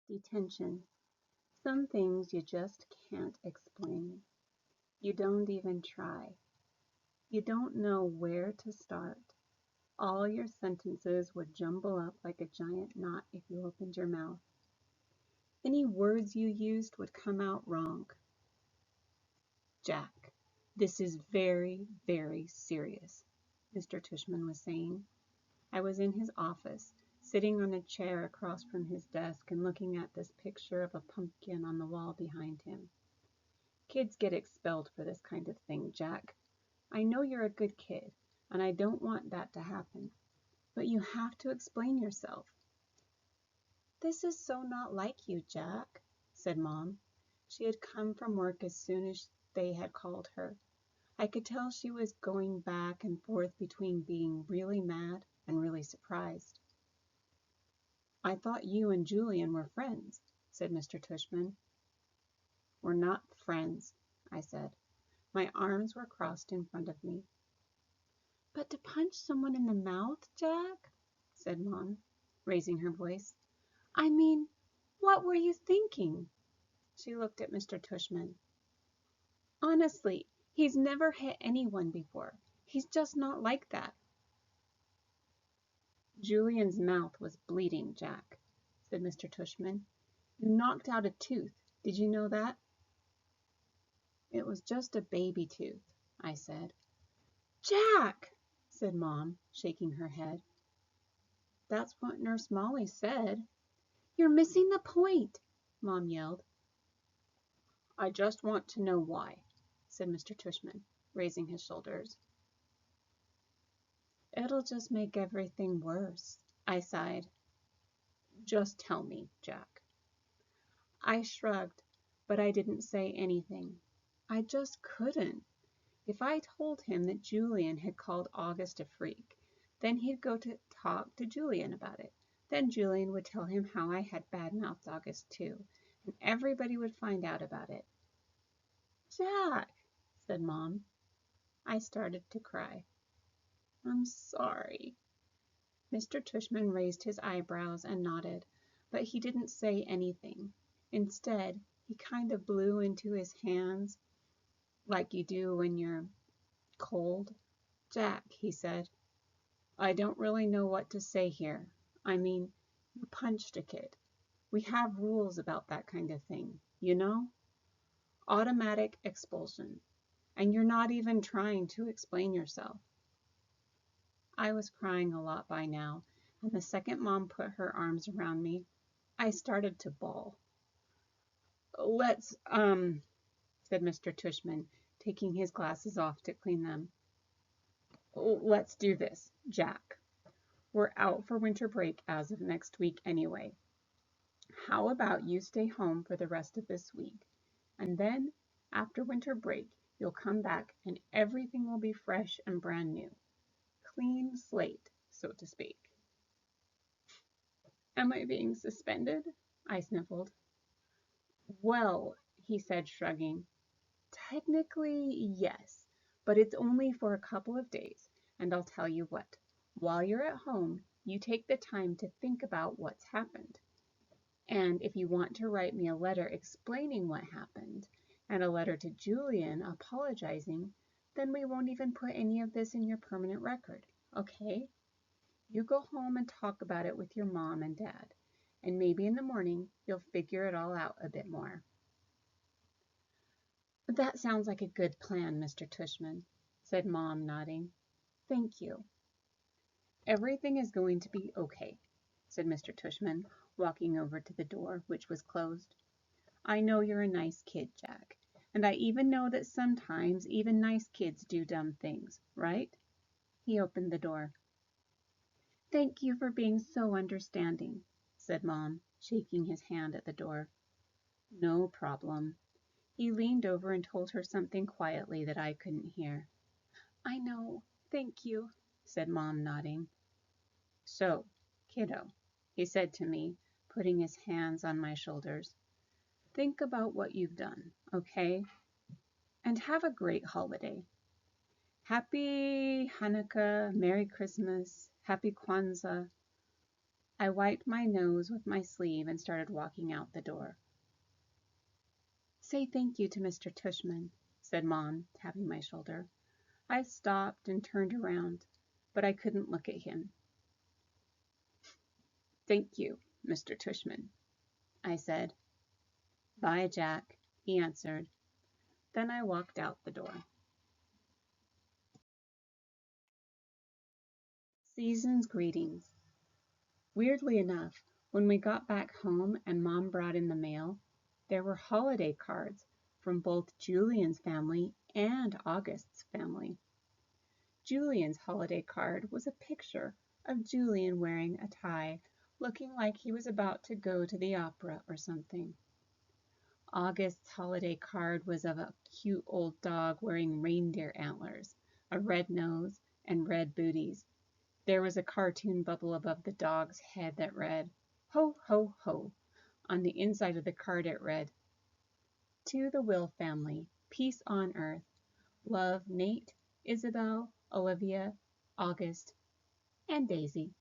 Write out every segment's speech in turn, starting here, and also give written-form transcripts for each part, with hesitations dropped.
Detention. Some things you just can't explain. You don't even try. You don't know where to start. All your sentences would jumble up like a giant knot if you opened your mouth. Any words you used would come out wrong. Jack, this is very, very serious, Mr. Tushman was saying. I was in his office, sitting on a chair across from his desk and looking at this picture of a pumpkin on the wall behind him. Kids get expelled for this kind of thing, Jack. I know you're a good kid, and I don't want that to happen. But you have to explain yourself. This is so not like you, Jack, said Mom. She had come from work as soon as they had called her. I could tell she was going back and forth between being really mad and really surprised. I thought you and Julian were friends, said Mr. Tushman. We're not friends, I said. My arms were crossed in front of me. But to punch someone in the mouth, Jack, said Mom, raising her voice. I mean, what were you thinking? She looked at Mr. Tushman. Honestly, he's never hit anyone before. He's just not like that. Julian's mouth was bleeding, Jack, said Mr. Tushman. You knocked out a tooth. Did you know that? It was just a baby tooth, I said. Jack, said Mom, shaking her head. That's what Nurse Molly said. You're missing the point, Mom yelled. I just want to know why, said Mr. Tushman, raising his shoulders. It'll just make everything worse, I sighed. Just tell me, Jack. I shrugged, but I didn't say anything. I just couldn't. If I told him that Julian had called August a freak, then he'd go to talk to Julian about it. Then Julian would tell him how I had bad-mouthed August too, and everybody would find out about it. Jack, said Mom. I started to cry. I'm sorry. Mr. Tushman raised his eyebrows and nodded, but he didn't say anything. Instead, he kind of blew into his hands like you do when you're cold. Jack, he said, I don't really know what to say here. I mean, you punched a kid. We have rules about that kind of thing, you know? Automatic expulsion. And you're not even trying to explain yourself. I was crying a lot by now, and the second Mom put her arms around me, I started to bawl. Let's, said Mr. Tushman, taking his glasses off to clean them. Let's do this, Jack. We're out for winter break as of next week anyway. How about you stay home for the rest of this week, and then, after winter break, you'll come back and everything will be fresh and brand new. Clean slate, so to speak. Am I being suspended? I sniffled. Well, he said, shrugging. Technically, yes, but it's only for a couple of days, and I'll tell you what. While you're at home, you take the time to think about what's happened. And if you want to write me a letter explaining what happened, and a letter to Julian apologizing, then we won't even put any of this in your permanent record, okay? You go home and talk about it with your mom and dad, and maybe in the morning you'll figure it all out a bit more. That sounds like a good plan, Mr. Tushman, said Mom, nodding. Thank you. Everything is going to be okay, said Mr. Tushman, walking over to the door, which was closed. I know you're a nice kid, Jack, and I even know that sometimes even nice kids do dumb things, right? He opened the door. Thank you for being so understanding, said Mom, shaking his hand at the door. No problem. He leaned over and told her something quietly that I couldn't hear. I know. Thank you, said Mom, nodding. So, kiddo, he said to me, putting his hands on my shoulders. Think about what you've done, okay? And have a great holiday. Happy Hanukkah, Merry Christmas, Happy Kwanzaa. I wiped my nose with my sleeve and started walking out the door. "Say thank you to Mr. Tushman," said Mom, tapping my shoulder. I stopped and turned around, but I couldn't look at him. "Thank you, Mr. Tushman," I said. "Bye, Jack," he answered. Then I walked out the door. Season's greetings. Weirdly enough, when we got back home and Mom brought in the mail, there were holiday cards from both Julian's family and August's family. Julian's holiday card was a picture of Julian wearing a tie, looking like he was about to go to the opera or something. August's holiday card was of a cute old dog wearing reindeer antlers, a red nose, and red booties. There was a cartoon bubble above the dog's head that read, "Ho, ho, ho." On the inside of the card it read, "To the Will family, peace on earth. Love, Nate, Isabel, Olivia, August, and Daisy."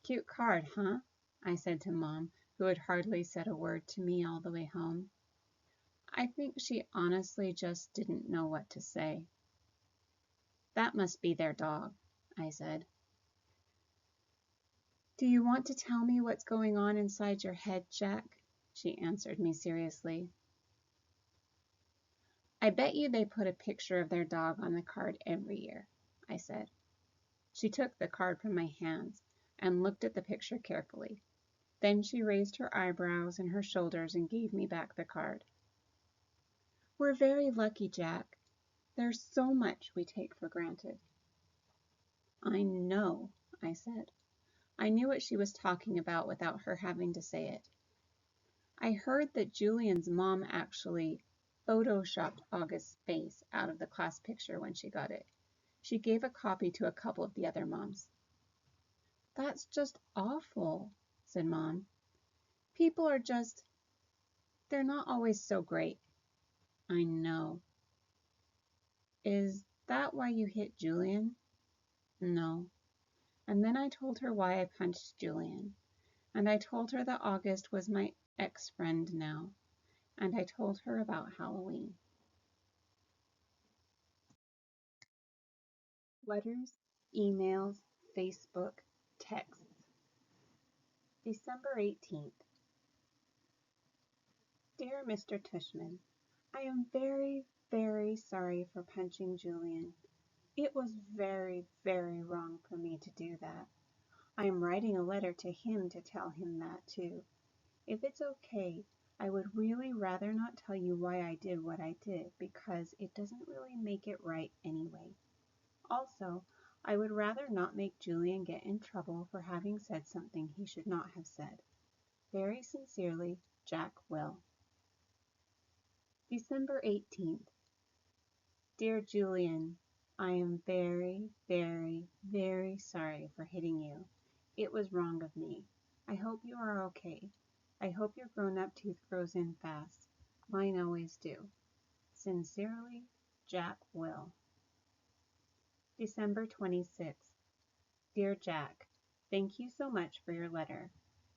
"Cute card, huh?" I said to Mom, who had hardly said a word to me all the way home. I think she honestly just didn't know what to say. "That must be their dog," I said. "Do you want to tell me what's going on inside your head, Jack?" She answered me seriously. "I bet you they put a picture of their dog on the card every year," I said. She took the card from my hands and looked at the picture carefully. Then she raised her eyebrows and her shoulders and gave me back the card. "We're very lucky, Jack. There's so much we take for granted." "I know," I said. I knew what she was talking about without her having to say it. I heard that Julian's mom actually photoshopped August's face out of the class picture when she got it. She gave a copy to a couple of the other moms. "That's just awful," said Mom. "People are just, they're not always so great." "I know." "Is that why you hit Julian?" "No." And then I told her why I punched Julian. And I told her that August was my ex-friend now. And I told her about Halloween. Letters, emails, Facebook, texts. December 18th. Dear Mr. Tushman, I am very, very sorry for punching Julian. It was very, very wrong for me to do that. I am writing a letter to him to tell him that too. If it's okay, I would really rather not tell you why I did what I did because it doesn't really make it right anyway. Also, I would rather not make Julian get in trouble for having said something he should not have said. Very sincerely, Jack Will. December 18th. Dear Julian, I am very, very, very sorry for hitting you. It was wrong of me. I hope you are okay. I hope your grown-up tooth grows in fast. Mine always do. Sincerely, Jack Will. December 26th. Dear Jack, thank you so much for your letter.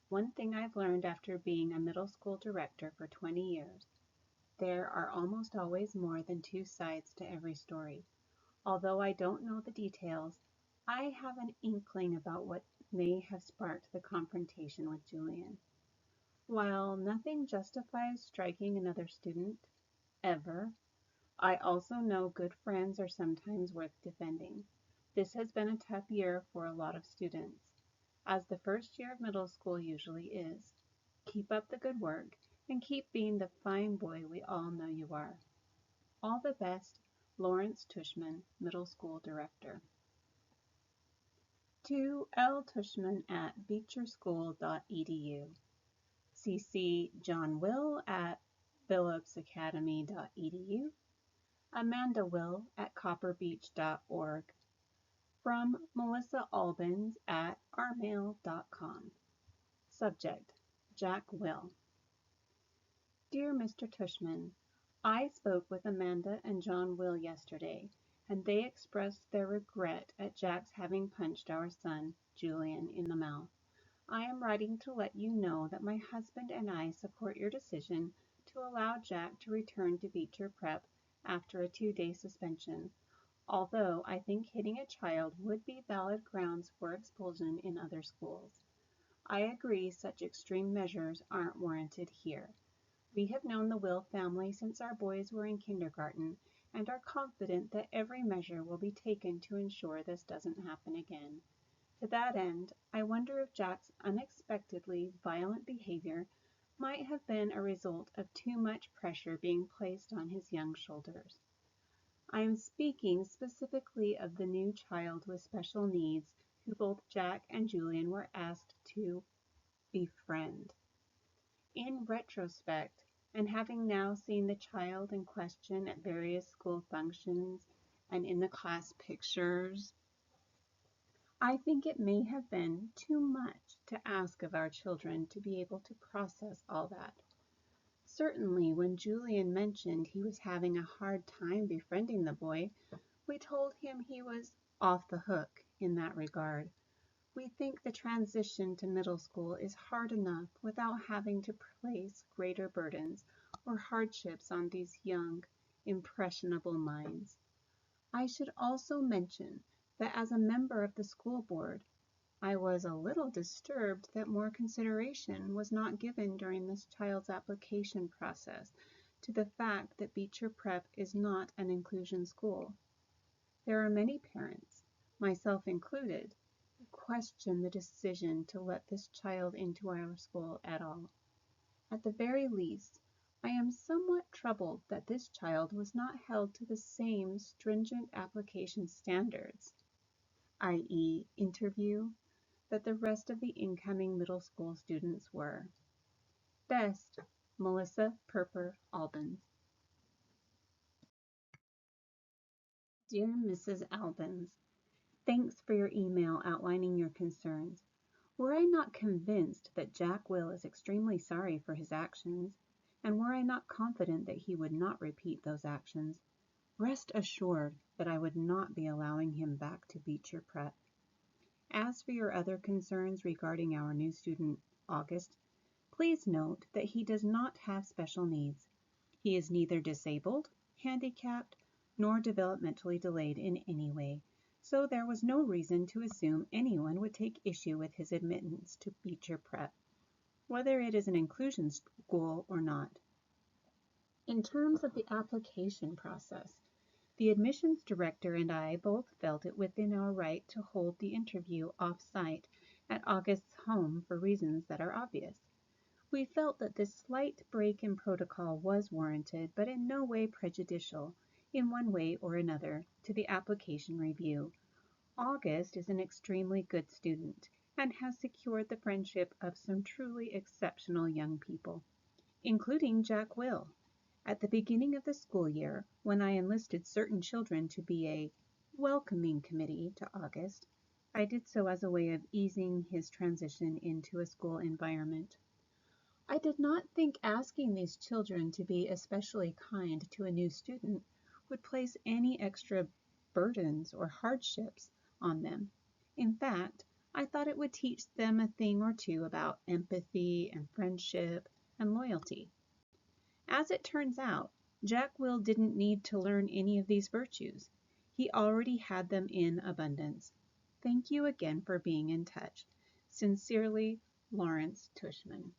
One thing I've learned after being a middle school director for 20 years, there are almost always more than two sides to every story. Although I don't know the details, I have an inkling about what may have sparked the confrontation with Julian. While nothing justifies striking another student, ever, I also know good friends are sometimes worth defending. This has been a tough year for a lot of students, as the first year of middle school usually is. Keep up the good work, and keep being the fine boy we all know you are. All the best, Lawrence Tushman, Middle School Director. To L. Tushman at beecherschool.edu. CC John Will at phillipsacademy.edu. Amanda Will at copperbeach.org. From Melissa Albans at ourmail.com. Subject, Jack Will. Dear Mr. Tushman, I spoke with Amanda and John Will yesterday, and they expressed their regret at Jack's having punched our son, Julian, in the mouth. I am writing to let you know that my husband and I support your decision to allow Jack to return to Beecher Prep after a 2-day suspension, although I think hitting a child would be valid grounds for expulsion in other schools. I agree such extreme measures aren't warranted here. We have known the Will family since our boys were in kindergarten and are confident that every measure will be taken to ensure this doesn't happen again. To that end, I wonder if Jack's unexpectedly violent behavior might have been a result of too much pressure being placed on his young shoulders. I am speaking specifically of the new child with special needs who both Jack and Julian were asked to befriend. In retrospect, and having now seen the child in question at various school functions and in the class pictures, I think it may have been too much to ask of our children to be able to process all that. Certainly, when Julian mentioned he was having a hard time befriending the boy, we told him he was off the hook in that regard. We think the transition to middle school is hard enough without having to place greater burdens or hardships on these young, impressionable minds. I should also mention that as a member of the school board, I was a little disturbed that more consideration was not given during this child's application process to the fact that Beecher Prep is not an inclusion school. There are many parents, myself included, who question the decision to let this child into our school at all. At the very least, I am somewhat troubled that this child was not held to the same stringent application standards, i.e., interview, that the rest of the incoming middle school students were. Best, Melissa Perper Albans. Dear Mrs. Albans, thanks for your email outlining your concerns. Were I not convinced that Jack Will is extremely sorry for his actions, and were I not confident that he would not repeat those actions, rest assured that I would not be allowing him back to Beecher Prep. As for your other concerns regarding our new student, August, please note that he does not have special needs. He is neither disabled, handicapped, nor developmentally delayed in any way, so there was no reason to assume anyone would take issue with his admittance to Beecher Prep, whether it is an inclusion school or not. In terms of the application process, the admissions director and I both felt it within our right to hold the interview off-site at August's home for reasons that are obvious. We felt that this slight break in protocol was warranted, but in no way prejudicial, in one way or another, to the application review. August is an extremely good student and has secured the friendship of some truly exceptional young people, including Jack Will. At the beginning of the school year, when I enlisted certain children to be a welcoming committee to August, I did so as a way of easing his transition into a school environment. I did not think asking these children to be especially kind to a new student would place any extra burdens or hardships on them. In fact, I thought it would teach them a thing or two about empathy and friendship and loyalty. As it turns out, Jack Will didn't need to learn any of these virtues. He already had them in abundance. Thank you again for being in touch. Sincerely, Lawrence Tushman.